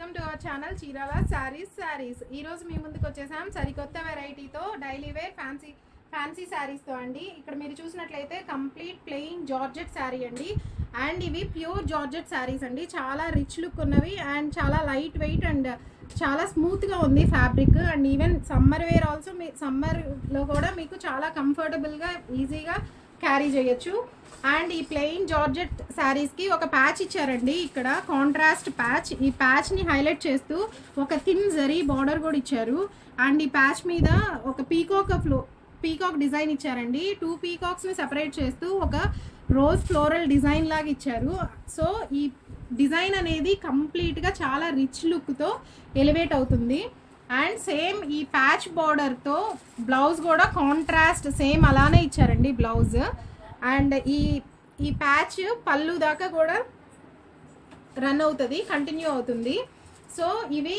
Welcome to our channel Chirala saris ఈ రోజు మీ ముందుకు వచ్చేసాం సరికొత్త వెరైటీతో డైలీ వేర్ ఫ్యాన్సీ శారీస్ తో అండి. ఇక్కడ మీరు చూసినట్లయితే కంప్లీట్ ప్లెయిన్ జార్జెట్ శారీ అండి. అండ్ ఇవి ప్యూర్ జార్జెట్ శారీస్ అండి. చాలా రిచ్ లుక్ ఉన్నవి అండ్ చాలా లైట్ వెయిట్ అండ్ చాలా స్మూత్ గా ఉంది fabric. And even summer wear also summer లో కూడా మీకు చాలా కంఫర్టబుల్ గా ఈజీగా క్యారీ చేయొచ్చు. అండ్ ఈ ప్లెయిన్ జార్జెట్ శారీస్ కి ఒక ప్యాచ్ ఇచ్చారండి. ఇక్కడ కాంట్రాస్ట్ ప్యాచ్, ఈ ప్యాచ్ ని హైలైట్ చేస్తూ ఒక థిన్ జరీ బార్డర్ కూడా ఇచ్చారు. అండ్ ఈ ప్యాచ్ మీద ఒక పీకాక్ డిజైన్ ఇచ్చారండి. 2 పీకాక్స్ ని సెపరేట్ చేస్తూ ఒక రోజ్ ఫ్లోరల్ డిజైన్ లాగా ఇచ్చారు. సో ఈ డిజైన్ అనేది కంప్లీట్ గా చాలా రిచ్ లుక్ తో ఎలివేట్ అవుతుంది. అండ్ సేమ్ ఈ ప్యాచ్ బార్డర్ తో బ్లౌజ్ కూడా కాంట్రాస్ట్ సేమ్ అలానే ఇచ్చారండి బ్లౌజ్. అండ్ ఈ ప్యాచ్ పళ్ళు దాకా కూడా రన్ అవుతుంది, కంటిన్యూ అవుతుంది. సో ఇవి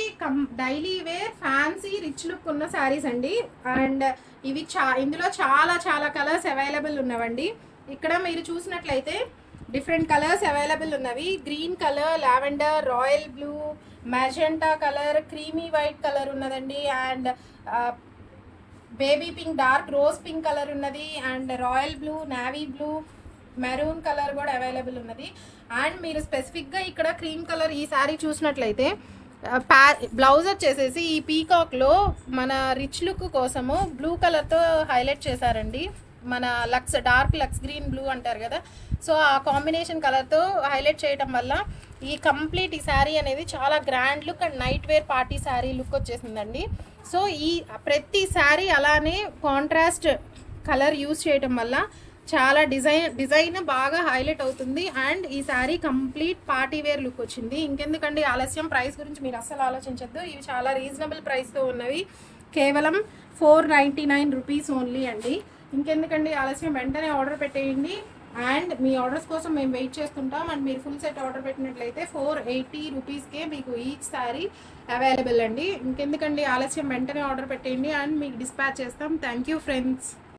daily wear fancy rich look ఉన్న శారీస్ అండి. అండ్ ఇవి ఇందులో చాలా చాలా కలర్స్ అవైలబుల్ ఉన్నవండి. ఇక్కడ మీరు చూసినట్లయితే డిఫరెంట్ కలర్స్ అవైలబుల్ ఉన్నవి. Green colour, lavender, royal blue, magenta colour, creamy white colour ఉన్నదండి. And baby pink, dark rose pink colour ఉన్నది. And royal blue, navy blue, maroon colour కూడా అవైలబుల్ ఉన్నది. అండ్ మీరు స్పెసిఫిక్గా ఇక్కడ క్రీమ్ కలర్ ఈ శారీ చూసినట్లయితే బ్లౌజ్ వచ్చేసేసి ఈ పీకాక్లో మన రిచ్ లుక్ కోసము బ్లూ కలర్తో హైలైట్ చేశారండి. మన డార్క్ లక్స్ గ్రీన్ బ్లూ అంటారు కదా, సో ఆ కాంబినేషన్ కలర్తో హైలైట్ చేయడం వల్ల ఈ కంప్లీట్ ఈ శారీ అనేది చాలా grand look and night wear party sari look వచ్చేసిందండి. సో ఈ ప్రతి శారీ అలానే కాంట్రాస్ట్ కలర్ యూజ్ చేయడం వల్ల చాలా డిజైన్ బాగా హైలైట్ అవుతుంది. అండ్ ఈ sari complete party wear look వచ్చింది. ఇంకెందుకండి ఆలస్యం, ప్రైస్ గురించి మీరు అస్సలు ఆలోచించద్దు. ఇవి చాలా రీజనబుల్ ప్రైస్తో ఉన్నవి, కేవలం 499 రూపీస్ ఓన్లీ అండి. ఇంకెందుకండి ఆలస్యం, వెంటనే ఆర్డర్ పెట్టేయండి. అండ్ మీ ఆర్డర్స్ కోసం మేము వెయిట్ చేస్తుంటాం. అండ్ మీరు ఫుల్ సెట్ ఆర్డర్ పెట్టినట్లయితే 480 రూపీస్కే మీకు ఈచ్ శారీ అవైలబుల్ అండి. ఇంకెందుకండి ఆలస్యం, వెంటనే ఆర్డర్ పెట్టేయండి అండ్ మీకు డిస్పాచ్ చేస్తాం. Thank you friends.